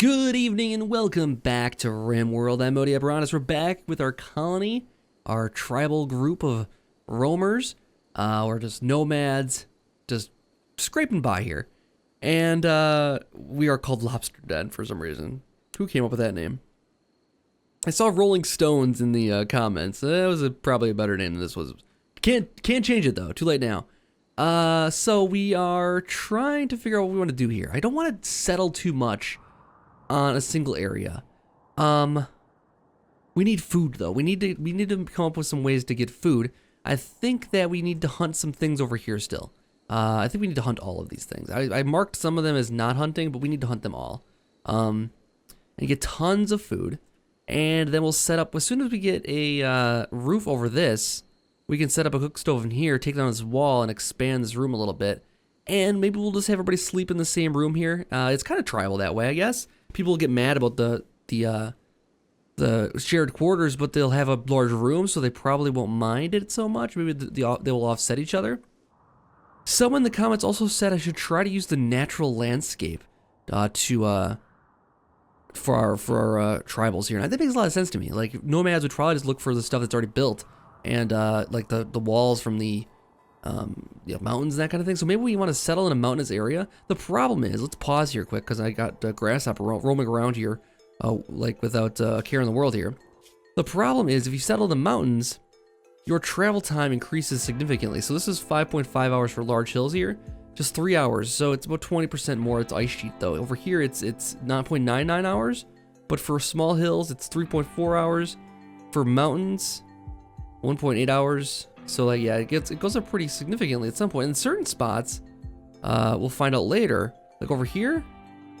Good evening and welcome back to RimWorld. I'm Modi Abranis. We're back with our colony, our tribal group of roamers. We're just nomads, just scraping by here. And we are called Lobster Den for some reason. Who came up with that name? I saw Rolling Stones in the comments. That was probably a better name than this was. Can't change it though. Too late now. So we are trying to figure out what we want to do here. I don't want to settle too much on a single area. We need food though. We need to come up with some ways to get food. I think that we need to hunt some things over here still. I think we need to hunt all of these things. I marked some of them as not hunting, but we need to hunt them all. And get tons of food. And then we'll set up, as soon as we get a roof over this, we can set up a cook stove in here, take down this wall, and expand this room a little bit. And maybe we'll just have everybody sleep in the same room here. It's kind of tribal that way, I guess. People will get mad about the shared quarters, but they'll have a large room, so they probably won't mind it so much. Maybe they will offset each other. Someone in the comments also said I should try to use the natural landscape for our tribals here. And that makes a lot of sense to me. Like, nomads would probably just look for the stuff that's already built, and like the walls from the mountains and that kind of thing. So maybe we want to settle in a mountainous area. The problem is, let's pause here quick because I got grasshopper roaming around here, like without a care in the world here. The problem is, if you settle in the mountains, your travel time increases significantly. So this is 5.5 hours for large hills here, just 3 hours. So it's about 20% more. It's ice sheet though. Over here, it's 9.99 hours, but for small hills, it's 3.4 hours. For mountains, 1.8 hours. So like, yeah, it goes up pretty significantly at some point. In certain spots, we'll find out later, like over here,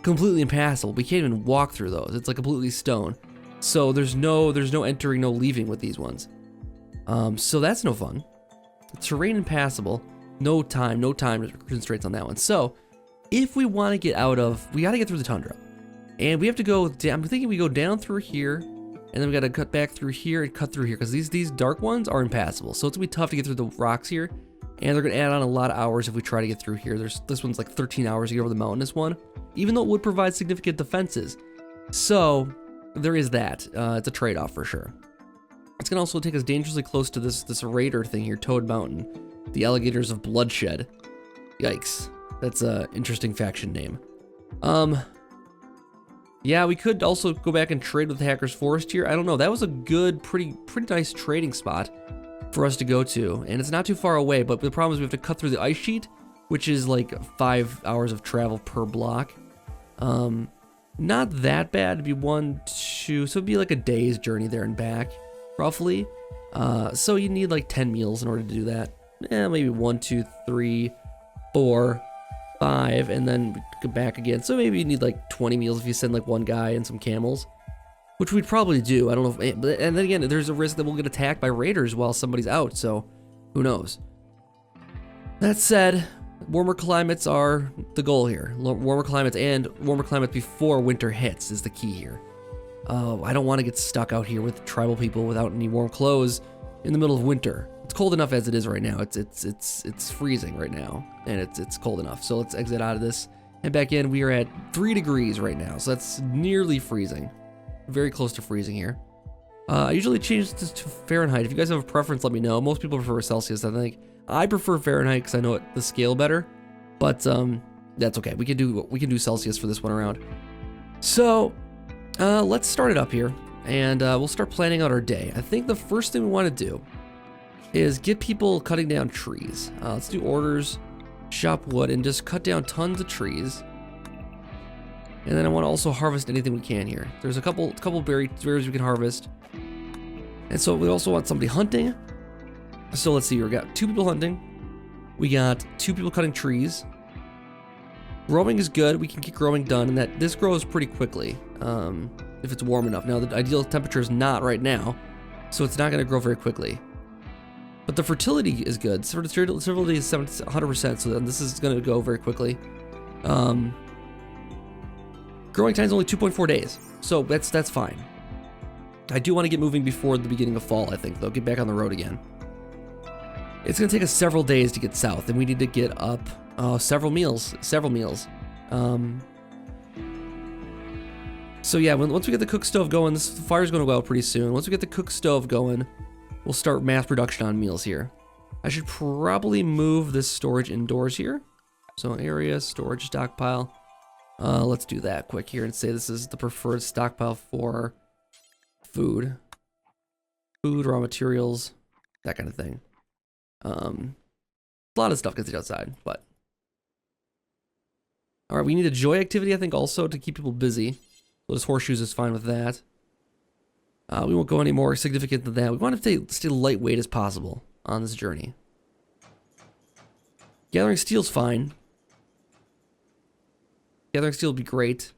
completely impassable. We can't even walk through those. It's like completely stone. So there's no entering, no leaving with these ones. So that's no fun. Terrain impassable. No time constraints on that one. So if we want to get out of, we got to get through the tundra. And we have to go down, I'm thinking we go down through here, and then we got to cut back through here and cut through here, because these dark ones are impassable. So it's gonna be tough to get through the rocks here, and they're gonna add on a lot of hours if we try to get through here. This one's like 13 hours to get over the mountainous one, even though it would provide significant defenses. So there is that. It's a trade-off for sure. It's gonna also take us dangerously close to this raider thing here, Toad Mountain, the alligators of bloodshed. Yikes, that's a interesting faction name. Yeah, we could also go back and trade with the Hacker's Forest here. I don't know. That was a good, pretty nice trading spot for us to go to. And it's not too far away, but the problem is we have to cut through the ice sheet, which is like 5 hours of travel per block. Not that bad. It'd be 1, 2, so it'd be like a day's journey there and back, roughly. So you need like 10 meals in order to do that. Maybe 1, 2, 3, 4, 5, and then go back again. So maybe you need like 20 meals if you send like one guy and some camels, which we'd probably do. I don't know if, and then again, there's a risk that we'll get attacked by raiders while somebody's out, so who knows. That said, warmer climates are the goal here. Warmer climates, and warmer climates before winter hits is the key here. I don't want to get stuck out here with tribal people without any warm clothes in the middle of winter. It's cold enough as it is right now. It's freezing right now, and it's cold enough. So let's exit out of this and back in. We are at 3 degrees right now, so that's nearly freezing, very close to freezing here. I usually change this to Fahrenheit. If you guys have a preference, let me know. Most people prefer Celsius. I prefer Fahrenheit because I know the scale better, but that's okay. We can do Celsius for this one around. So let's start it up here, and we'll start planning out our day. I think the first thing we want to do is get people cutting down trees. Let's do orders, shop wood, and just cut down tons of trees. And then I want to also harvest anything we can here. There's a couple berries we can harvest. And so we also want somebody hunting. So let's see, we got 2 people hunting. We got 2 people cutting trees. Growing is good. We can get growing done, and that this grows pretty quickly if it's warm enough. Now the ideal temperature is not right now, so it's not going to grow very quickly. But the fertility is good. Fertility is 100%, so then this is going to go very quickly. Growing time is only 2.4 days, so that's fine. I do want to get moving before the beginning of fall, I think, though. Get back on the road again. It's going to take us several days to get south, and we need to get up several meals. So yeah, once we get the cook stove going, this fire's gonna go out pretty soon. Once we get the cook stove going, we'll start mass production on meals here. I should probably move this storage indoors here. So area, storage, stockpile. Let's do that quick here and say this is the preferred stockpile for food. Food, raw materials, that kind of thing. A lot of stuff gets outside, but. All right, we need a joy activity, I think, also to keep people busy. So this horseshoes is fine with that. We won't go any more significant than that. We want to stay lightweight as possible on this journey. Gathering steel's fine. Gathering steel would be great.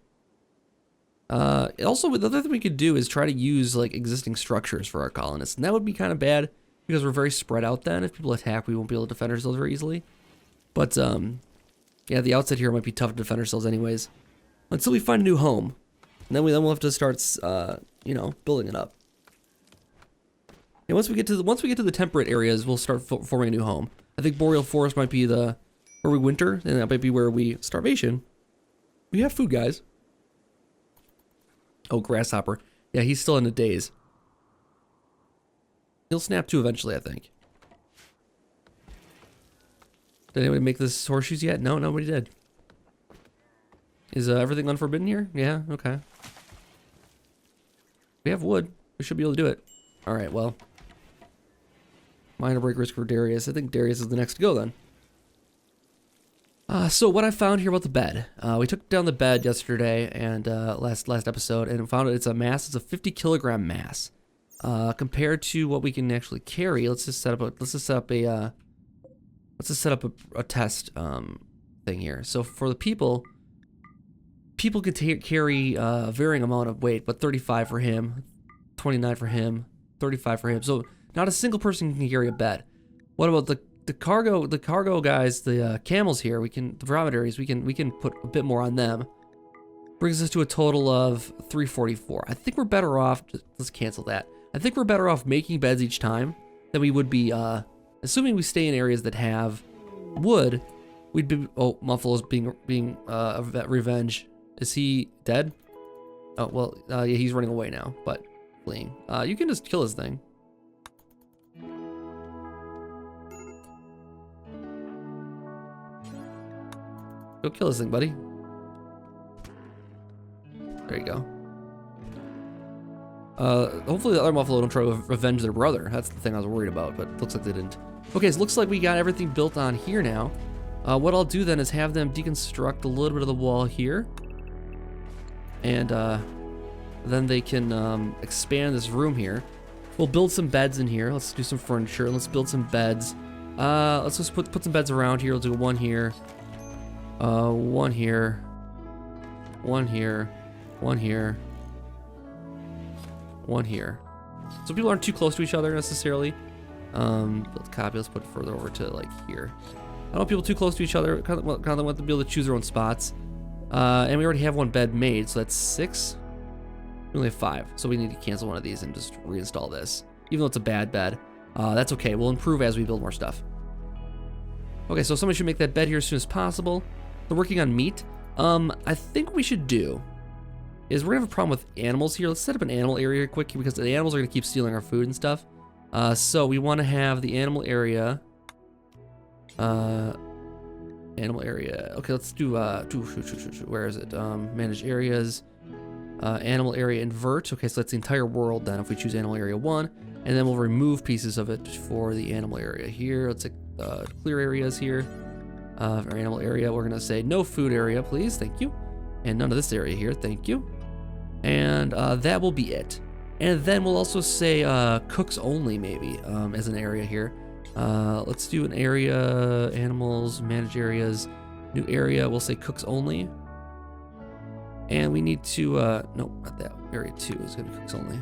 Also, the other thing we could do is try to use like existing structures for our colonists, and that would be kind of bad because we're very spread out. Then, if people attack, we won't be able to defend ourselves very easily. But yeah, the outset here might be tough to defend ourselves, anyways, until we find a new home, and then we'll have to start, you know, building it up. And once we get to the temperate areas, we'll start forming a new home. I think Boreal Forest might be where we winter, and that might be where we starvation. We have food, guys. Oh, Grasshopper. Yeah, he's still in a daze. He'll snap too eventually, I think. Did anybody make this horseshoes yet? No, nobody did. Is everything unforbidden here? Yeah, okay. We have wood. We should be able to do it. All right, well. Minor break risk for Darius. I think Darius is the next to go then. So what I found here about the bed. We took down the bed yesterday and last episode and found it's a mass. It's a 50 kilogram mass. Compared to what we can actually carry, let's just set up a test thing here. So for the people could carry a varying amount of weight, but 35 for him, 29 for him, 35 for him. So not a single person can carry a bed. What about the cargo guys, the camels here? The dromedaries, we can put a bit more on them. Brings us to a total of 344. I think we're better off. Let's cancel that. I think we're better off making beds each time than we would be. Assuming we stay in areas that have wood, we'd be. Oh, Muffalo's being revenge. Is he dead? Oh well, yeah, he's running away now, but fleeing. You can just kill his thing. Go kill this thing, buddy. There you go. Hopefully the other Muffalo don't try to revenge their brother. That's the thing I was worried about, but looks like they didn't. Okay, so it looks like we got everything built on here now. What I'll do then is have them deconstruct a little bit of the wall here. And then they can expand this room here. We'll build some beds in here. Let's do some furniture. Let's build some beds. Let's just put some beds around here. We'll do one here. One here. One here. One here. One here. So people aren't too close to each other necessarily. Let's copy. Let's put it further over to like here. I don't want people too close to each other. Kind of want them to be able to choose their own spots. And we already have one bed made, so that's 6. We only have 5, so we need to cancel one of these and just reinstall this. Even though it's a bad bed, that's okay. We'll improve as we build more stuff. Okay, so somebody should make that bed here as soon as possible. We're working on meat. I think what we should do is we're gonna have a problem with animals here. Let's set up an animal area quick because the animals are gonna keep stealing our food and stuff. So we want to have the animal area. Animal area. Okay, let's do where is it? Manage areas. Animal area invert. Okay, so that's the entire world then if we choose animal area 1. And then we'll remove pieces of it for the animal area here. Let's clear areas here. For animal area, we're gonna say no food area, please, thank you. And none of this area here, thank you. And that will be it. And then we'll also say cooks only maybe as an area here. Let's do an area, animals, manage areas, new area, we'll say cooks only. And we need to, no, not that, area 2 is gonna be cooks only.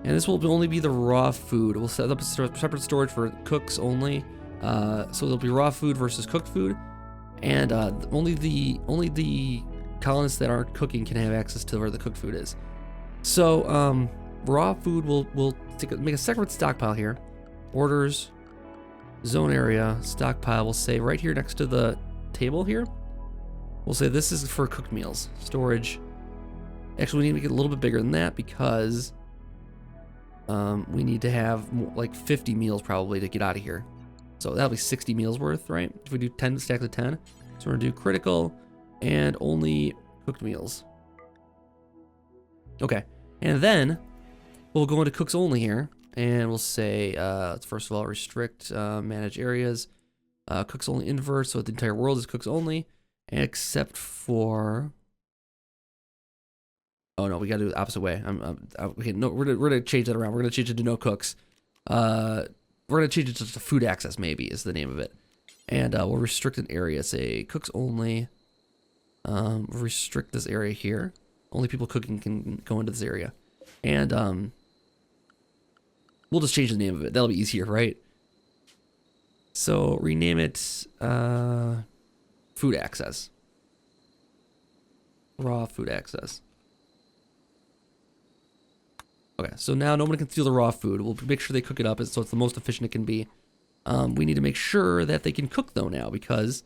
And this will only be the raw food. We'll set up a separate storage for cooks only. So there'll be raw food versus cooked food. And only the colonists that aren't cooking can have access to where the cooked food is. So raw food, we'll make a separate stockpile here. Orders, zone area, stockpile, we'll say right here next to the table here. We'll say this is for cooked meals. Storage. Actually, we need to make it a little bit bigger than that because we need to have like 50 meals probably to get out of here. So that'll be 60 meals worth, right? If we do 10 stacks of 10. So we're gonna do critical and only cooked meals. Okay, and then we'll go into cooks only here, and we'll say, let's first of all restrict manage areas, cooks only invert, so the entire world is cooks only, except for, oh no, we gotta do it the opposite way. Okay, no, we're gonna change that around. We're gonna change it to no cooks. We're gonna change it to food access, maybe is the name of it, and we'll restrict an area. Say cooks only. Restrict this area here. Only people cooking can go into this area. And we'll just change the name of it. That'll be easier, right? So rename it food access. Raw food access. Okay, so now nobody can steal the raw food. We'll make sure they cook it up so it's the most efficient it can be. We need to make sure that they can cook though now, because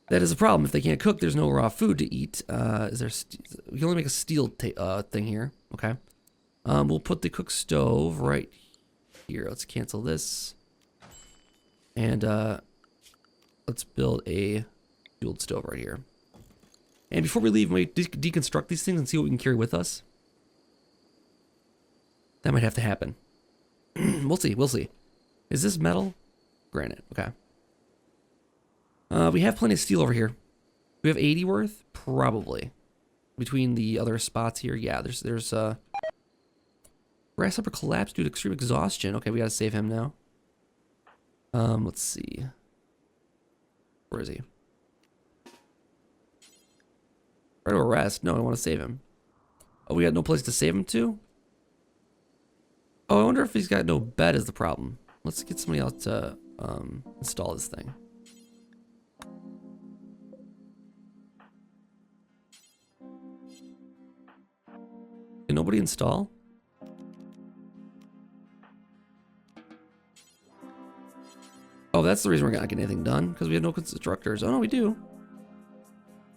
that is a problem. If they can't cook, there's no raw food to eat. We can only make a steel thing here. Okay. We'll put the cook stove right here. Let's cancel this. And let's build a fueled stove right here. And before we leave, we deconstruct these things and see what we can carry with us. That might have to happen. We'll see. We'll see. Is this metal? Granite. Okay. We have plenty of steel over here. We have 80 worth? Probably. Between the other spots here. Yeah, there's grasshopper collapsed due to extreme exhaustion. Okay, we gotta save him now. Let's see. Where is he? Try to arrest. No, I want to save him. Oh, we got no place to save him to? Oh, I wonder if he's got no bed is the problem. Let's get somebody else to install this thing. Can nobody install? Oh, that's the reason we're not getting anything done, because we have no constructors. Oh no, we do.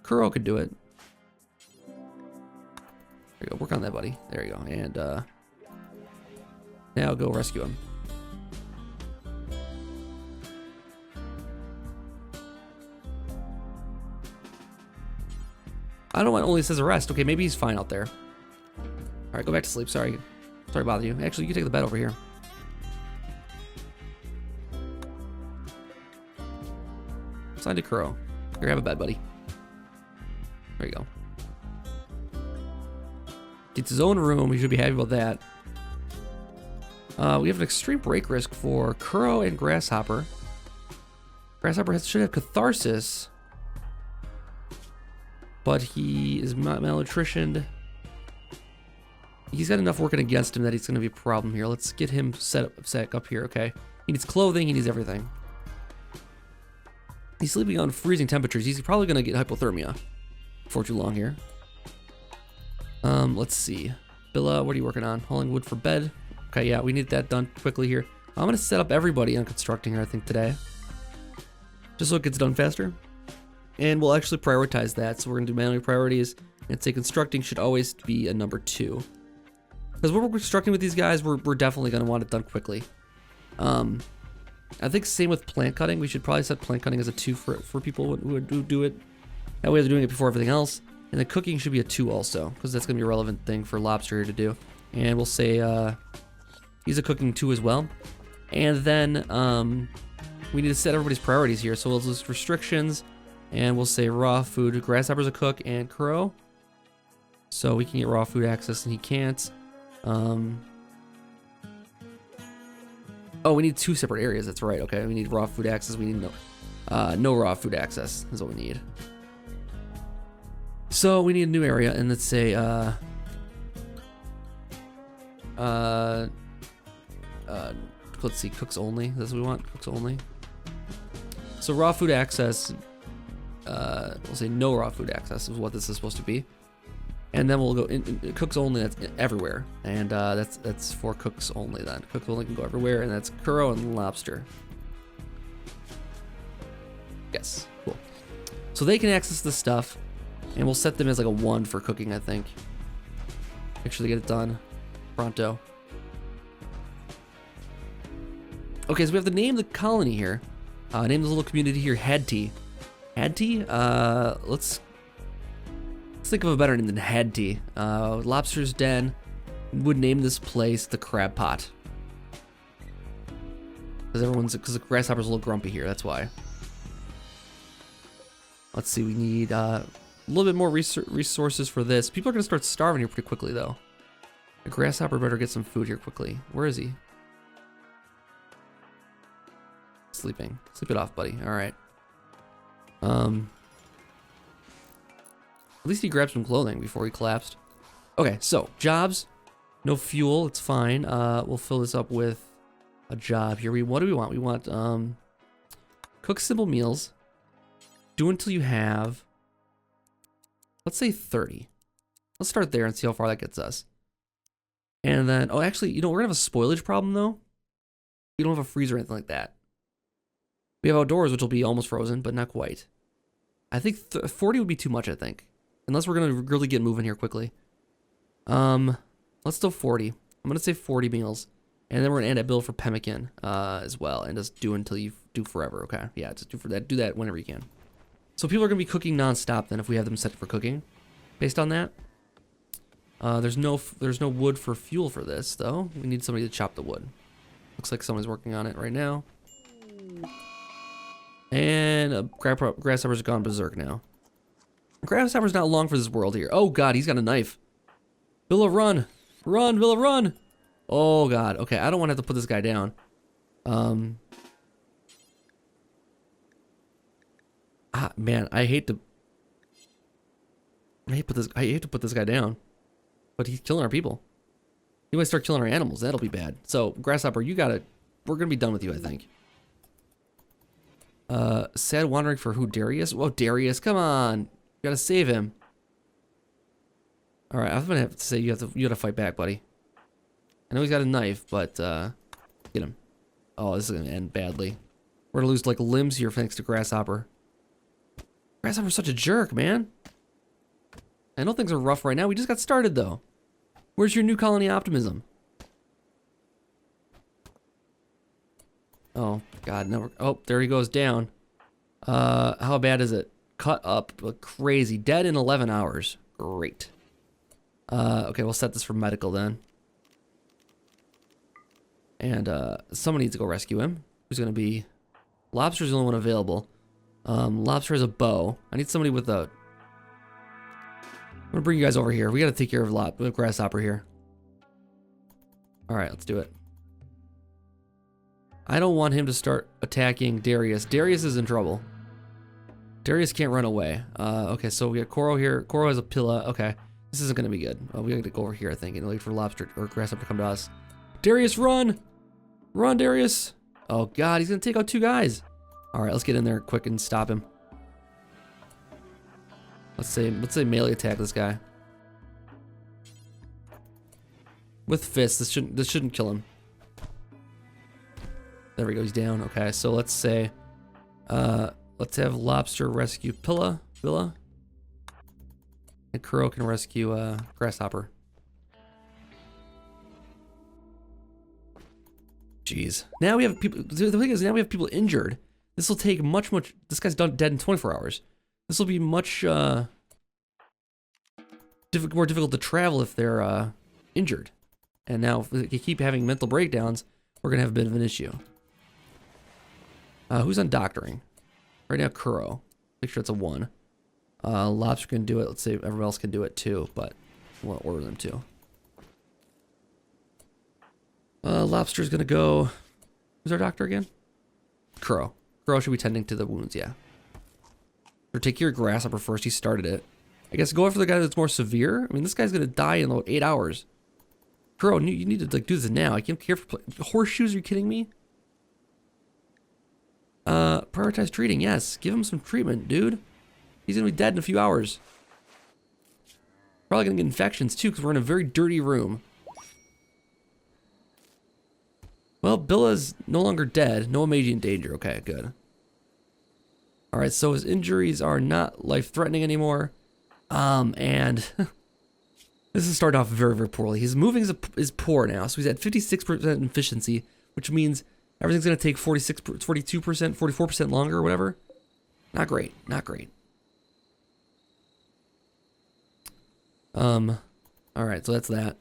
Kuro could do it. There you go, work on that, buddy. There you go, and now go rescue him. I don't know why it only says arrest. Okay, maybe he's fine out there. All right, go back to sleep. Sorry to bother you. Actually, you can take the bed over here. Sign to Kuro. Here, have a bed, buddy. There you go. Gets his own room. He should be happy about that. We have an extreme break risk for Kuro and Grasshopper. Grasshopper should have catharsis, but he is malnutritioned. He's got enough working against him that he's going to be a problem here. Let's get him set up here, okay? He needs clothing, he needs everything. He's sleeping on freezing temperatures. He's probably going to get hypothermia before too long here. Let's see. Billa, what are you working on? Hauling wood for bed. Okay, yeah, we need that done quickly here. I'm going to set up everybody on constructing here, I think, today. Just so it gets done faster. And we'll actually prioritize that. So we're going to do manual priorities and say constructing should always be a number 2. Because when we're constructing with these guys, we're definitely going to want it done quickly. I think same with plant cutting. We should probably set plant cutting as a 2 for people who would do it. That way they're doing it before everything else. And the cooking should be a 2 also, because that's going to be a relevant thing for Lobster here to do. And we'll say he's a cooking 2 as well. And then we need to set everybody's priorities here. So we'll list restrictions, and we'll say raw food. Grasshopper's a cook, and Kuro. So we can get raw food access, and he can't. Oh, we need 2 separate areas. That's right. Okay, we need raw food access. We need no raw food access is what we need. So we need a new area, and let's say let's see, cooks only. That's what we want. Cooks only. So raw food access. We'll say no raw food access is what this is supposed to be. And then we'll go in cooks only. That's everywhere, and that's for cooks only. Then cooks only can go everywhere, and that's Kuro and Lobster. Yes, cool. So they can access this stuff, and we'll set them as like a 1 for cooking, I think. Make sure they get it done pronto. Okay, so we have to name the colony here. Name this little community here Hadti. Hadti? Let's think of a better name than Hadti. Lobster's Den would name this place the Crab Pot. Because the grasshopper's a little grumpy here, that's why. Let's see, we need a little bit more resources for this. People are gonna start starving here pretty quickly though. The grasshopper better get some food here quickly. Where is he? Sleeping. Sleep it off, buddy. Alright. At least he grabbed some clothing before he collapsed. Okay, so jobs. No fuel, it's fine. We'll fill this up with a job here. What do we want? We want cook simple meals. Do until you have, let's say 30. Let's start there and see how far that gets us. And then, oh, actually, you know, we're gonna have a spoilage problem though. We don't have a freezer or anything like that. We have outdoors, which will be almost frozen, but not quite. I think 40 would be too much, I think. Unless we're gonna really get moving here quickly. Let's do 40. I'm gonna say 40 meals. And then we're gonna end at build for pemmican as well, and just do until you do forever, okay? Yeah, just do for that. Do that whenever you can. So people are gonna be cooking non-stop then if we have them set for cooking. Based on that. There's no wood for fuel for this though. We need somebody to chop the wood. Looks like someone's working on it right now. And grasshopper's gone berserk now. Grasshopper's not long for this world here. Oh god, he's got a knife. Villa, run! Run, Villa, run! Oh god, okay, I don't want to have to put this guy down. Man, I hate to put this guy down. But he's killing our people. He might start killing our animals, that'll be bad. So, Grasshopper, we're gonna be done with you, I think. Sad wandering for who, Darius? Whoa, Darius, come on! You gotta save him. Alright, I'm gonna have to say you gotta fight back, buddy. I know he's got a knife, but get him. Oh, this is gonna end badly. We're gonna lose like limbs here thanks to Grasshopper. Grasshopper's such a jerk, man. I know things are rough right now. We just got started though. Where's your new colony optimism? Oh god, no. Oh, there he goes down. How bad is it? Cut up like crazy. Dead in 11 hours. Great. Okay, we'll set this for medical then. And someone needs to go rescue him. Who's gonna be? Lobster's the only one available. Lobster has a bow. I need somebody with a. I'm gonna bring you guys over here. We gotta take care of Grasshopper here. All right, let's do it. I don't want him to start attacking Darius. Darius is in trouble. Darius can't run away. Okay, so we got Koro here. Koro has a Pilla. Okay, this isn't gonna be good. We gotta go over here, I think, and wait for Lobster or Grasshopper to come to us. Darius, run! Run, Darius! Oh god, he's gonna take out 2 guys. All right, let's get in there quick and stop him. Let's say melee attack this guy with fists. This shouldn't kill him. There we go. He's down. Okay, so let's say let's have Lobster rescue Villa, and Kuro can rescue Grasshopper. Jeez. Now we have people. The thing is, now we have people injured. This will take much. This guy's dead in 24 hours. This will be much more difficult to travel if they're injured. And now, if they keep having mental breakdowns, we're gonna have a bit of an issue. Who's on doctoring? Right now, Kuro. Make sure it's a 1. Lobster can do it. Let's say everyone else can do it too, but we'll order them to. Lobster's gonna go. Who's our doctor again? Kuro. Kuro should be tending to the wounds, yeah. Or take your Grasshopper first. He started it. I guess go after the guy that's more severe. I mean, this guy's gonna die in about 8 hours. Kuro, you need to like do this now. I can't care for horseshoes. Are you kidding me? Prioritize treating. Yes, give him some treatment, dude. He's gonna be dead in a few hours. Probably gonna get infections too, because we're in a very dirty room. Well, Billa's no longer dead. No immediate danger. Okay, good. All right, so his injuries are not life-threatening anymore. And this is starting off very, very poorly. His moving is poor now, so he's at 56% efficiency, which means everything's going to take 42%, 44% longer or whatever. Not great, not great. All right, so that's that.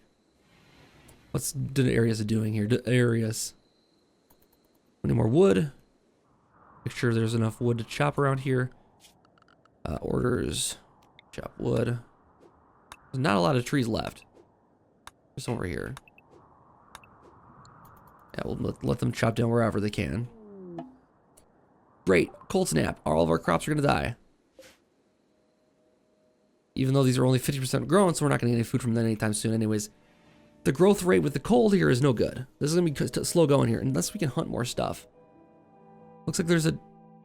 What's the areas doing here? Areas. We need more wood. Make sure there's enough wood to chop around here. Orders. Chop wood. There's not a lot of trees left. There's some over here. Yeah, we'll let them chop down wherever they can. Great. Cold snap. All of our crops are going to die. Even though these are only 50% grown, so we're not going to get any food from them anytime soon anyways. The growth rate with the cold here is no good. This is going to be slow going here, unless we can hunt more stuff. Looks like there's a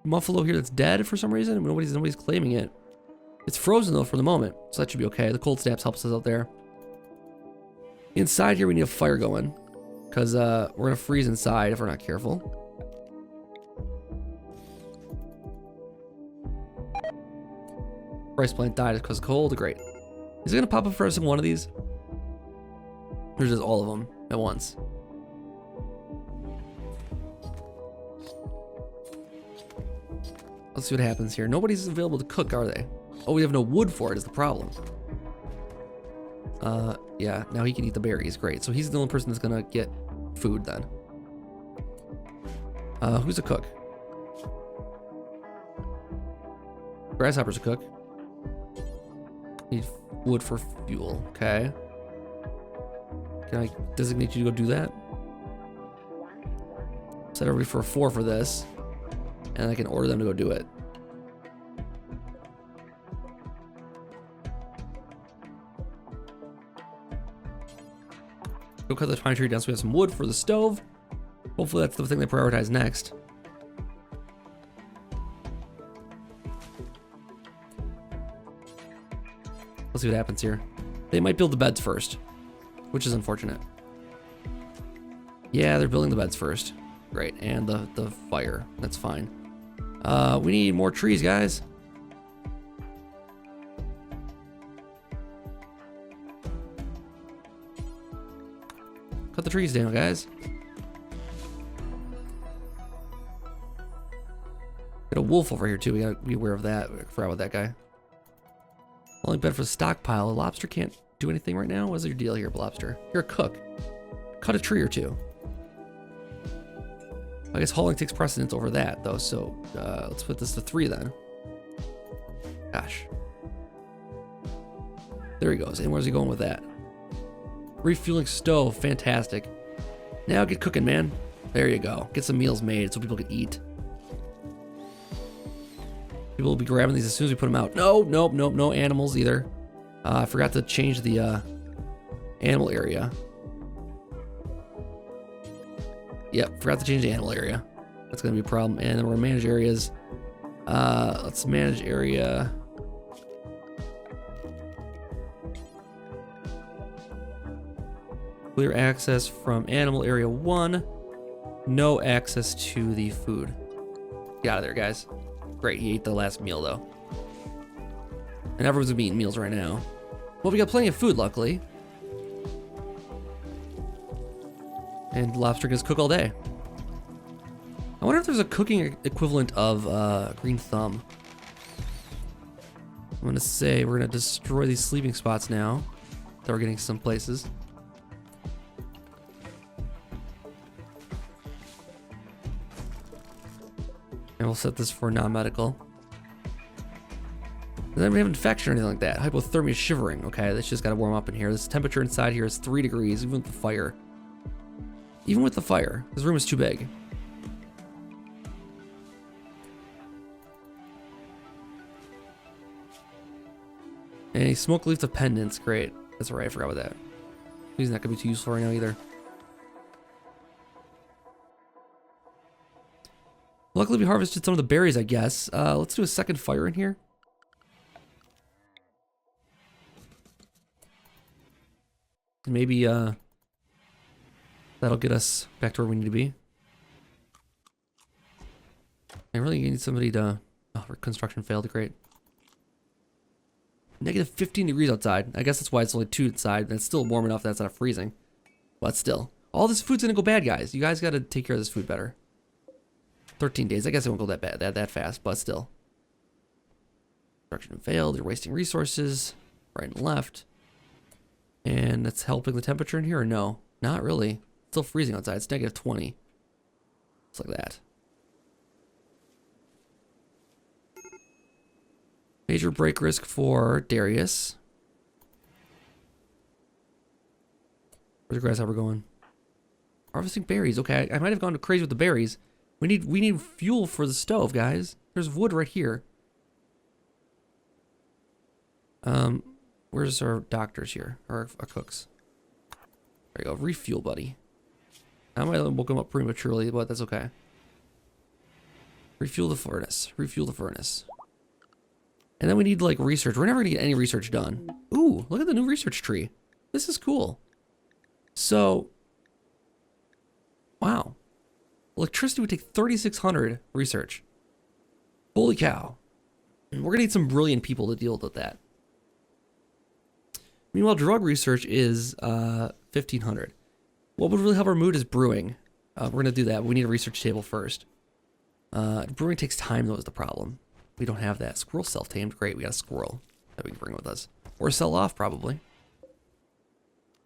buffalo here that's dead for some reason. Nobody's claiming it. It's frozen though for the moment, so that should be okay. The cold snaps helps us out there. Inside here we need a fire going, because we're going to freeze inside if we're not careful. Rice plant died because cold. Great. Is it going to pop up for every single one of these? Or just all of them at once? Let's see what happens here. Nobody's available to cook, are they? Oh, we have no wood for it is the problem. Yeah, now he can eat the berries. Great. So he's the only person that's going to get food then. Who's a cook? Grasshopper's a cook. Need wood for fuel. Okay. Can I designate you to go do that? Set everybody for 4 for this. And I can order them to go do it. Go cut the pine tree down so we have some wood for the stove. Hopefully that's the thing they prioritize next. Let's see what happens here. They might build the beds first, which is unfortunate. Yeah, they're building the beds first. Great, and the fire. That's fine. We need more trees, guys. Cut the trees down, guys. Got a wolf over here too. We gotta be aware of that. I forgot about that guy. Only bed for the stockpile. A lobster can't do anything right now. What's your deal here, lobster? You're a cook. Cut a tree or two. I guess hauling takes precedence over that, though, so let's put this to 3 then. Gosh. There he goes. And where's he going with that? Refueling stove. Fantastic. Now get cooking, man. There you go. Get some meals made so people can eat. People will be grabbing these as soon as we put them out. No animals either. I forgot to change the animal area. Yep, forgot to change the animal area. That's gonna be a problem. And then we're gonna manage areas. Let's manage area. Clear access from animal area 1. No access to the food. Get out of there, guys. Great, he ate the last meal though. And everyone's gonna be eating meals right now. Well, we got plenty of food, luckily. And lobster gets cook all day. I wonder if there's a cooking equivalent of green thumb. I'm gonna say we're gonna destroy these sleeping spots now that we're getting some places. And we'll set this for non-medical. And then we have infection or anything like that. Hypothermia, shivering. Okay, that's just gotta warm up in here. This temperature inside here is 3 degrees, even with the fire. Even with the fire, this room is too big. And a smoke leaf dependence, great. That's alright, I forgot about that. He's not gonna be too useful right now either. Luckily we harvested some of the berries, I guess. Let's do a second fire in here. Maybe that'll get us back to where we need to be. I really need somebody to Oh, construction failed. Great. Negative 15 degrees outside. I guess that's why it's only 2 inside. And it's still warm enough that it's not freezing. But still. All this food's gonna go bad, guys. You guys gotta take care of this food better. 13 days. I guess it won't go that bad, that fast, but still. Construction failed. You're wasting resources. Right and left. And that's helping the temperature in here, or no? Not really. It's still freezing outside. It's negative 20. It's like that. Major break risk for Darius. Where's the grasshopper going? Harvesting berries. Okay, I might have gone crazy with the berries. We need fuel for the stove, guys. There's wood right here. Where's our doctors here? Our cooks. There you go. Refuel, buddy. I might have woke him up prematurely, but that's okay. Refuel the furnace. Refuel the furnace. And then we need, like, research. We're never going to get any research done. Ooh, look at the new research tree. This is cool. So, wow. Electricity would take 3,600 research. Holy cow. We're going to need some brilliant people to deal with that. Meanwhile, drug research is 1,500. What would really help our mood is brewing. We're going to do that. But we need a research table first. Brewing takes time, though, is the problem. We don't have that. Squirrel self-tamed. Great, we got a squirrel that we can bring with us. Or sell off, probably.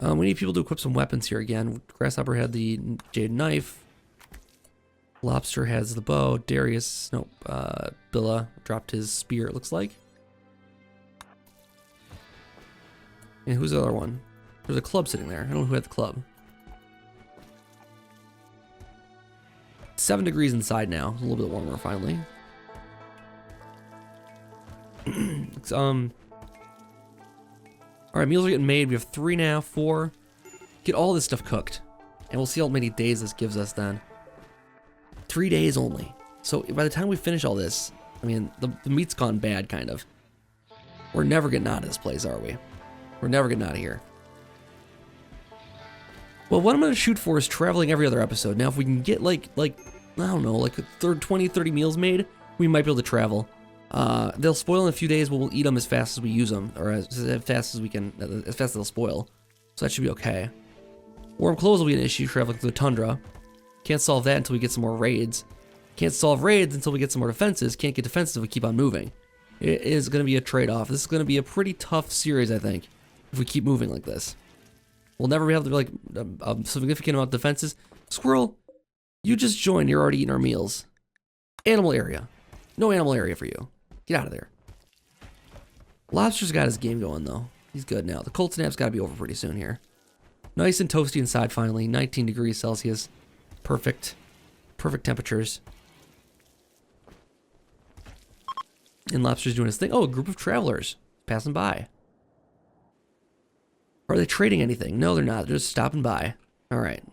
We need people to equip some weapons here again. Grasshopper had the jade knife. Lobster has the bow. Darius, nope, Billa dropped his spear, it looks like. And who's the other one? There's a club sitting there. I don't know who had the club. 7 degrees inside now. It's a little bit warmer finally. Alright, meals are getting made. We have 3 now, 4. Get all this stuff cooked. And we'll see how many days this gives us then. 3 days only. So by the time we finish all this, I mean, the meat's gone bad, kind of. We're never getting out of this place, are we? We're never getting out of here. Well, what I'm going to shoot for is traveling every other episode. Now, if we can get, like I don't know, like 20, 30 meals made, we might be able to travel. They'll spoil in a few days, but we'll eat them as fast as we use them, or as fast as we can, as fast as they'll spoil. So that should be okay. Warm clothes will be an issue traveling through the tundra. Can't solve that until we get some more raids. Can't solve raids until we get some more defenses. Can't get defenses if we keep on moving. It is going to be a trade-off. This is going to be a pretty tough series, I think, if we keep moving like this. We'll never be able to, like, a significant amount of defenses. Squirrel, you just joined. You're already eating our meals. Animal area. No animal area for you. Get out of there. Lobster's got his game going, though. He's good now. The cold snap's got to be over pretty soon here. Nice and toasty inside, finally. 19 degrees Celsius. Perfect. Perfect temperatures. And Lobster's doing his thing. Oh, a group of travelers passing by. Are they trading anything? No, they're not. They're just stopping by. All right.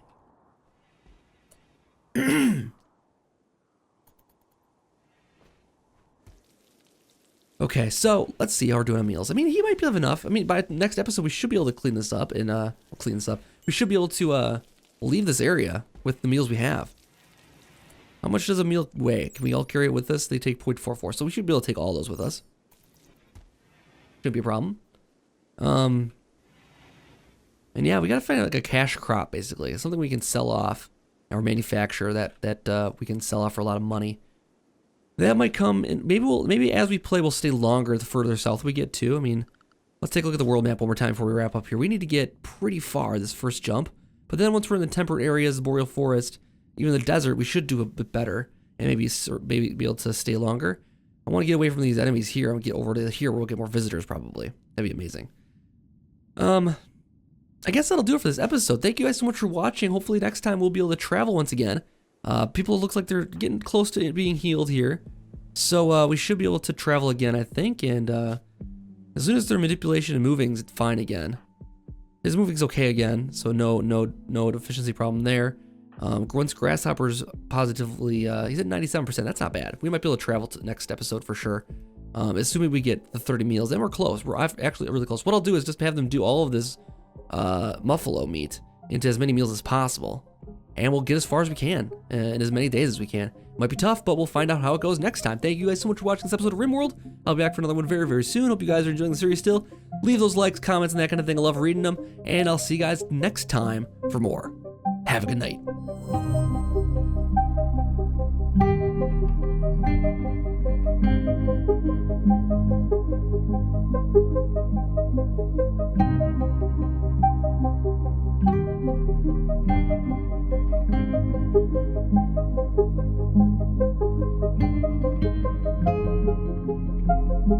Okay, so let's see how we're doing on meals. I mean, he might have enough. I mean, by next episode, we should be able to clean this up and clean this up. We should be able to leave this area with the meals we have. How much does a meal weigh? Can we all carry it with us? They take 0.44, so we should be able to take all those with us. Shouldn't be a problem. And yeah, we gotta find like a cash crop, basically. Something we can sell off or manufacture that we can sell off for a lot of money. That might come, and maybe as we play, we'll stay longer the further south we get too. I mean, let's take a look at the world map one more time before we wrap up here. We need to get pretty far this first jump, but then once we're in the temperate areas, the boreal forest, even the desert, we should do a bit better and maybe be able to stay longer. I want to get away from these enemies here. I'm gonna get over to here where we'll get more visitors probably. That'd be amazing. I guess that'll do it for this episode. Thank you guys so much for watching. Hopefully next time we'll be able to travel once again. People looks like they're getting close to being healed here. So we should be able to travel again, I think. And as soon as their manipulation and moving's fine again. His moving's okay again, so no deficiency problem there. Once Grasshopper's positively, he's at 97%. That's not bad. We might be able to travel to the next episode for sure. Assuming we get the 30 meals, then we're close. We're actually really close. What I'll do is just have them do all of this muffalo meat into as many meals as possible. and we'll get as far as we can in as many days as we can. Might be tough, but we'll find out how it goes next time. Thank you guys so much for watching this episode of RimWorld. I'll be back for another one very, very soon. Hope you guys are enjoying the series still. Leave those likes, comments, and that kind of thing. I love reading them, and I'll see you guys next time for more. Have a good night.